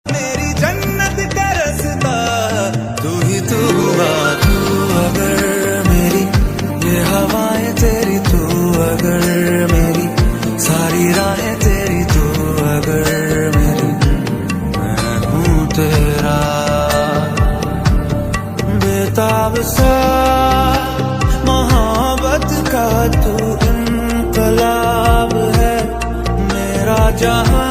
मेरी जन्नत का रास्ता तू ही तू हुआ। तू अगर मेरी ये हवाएं तेरी, तू अगर मेरी सारी राहें तेरी, तू अगर मेरी मैं हूँ तेरा बेताब सा मोहब्बत का तू इनकलाब है मेरा जहां।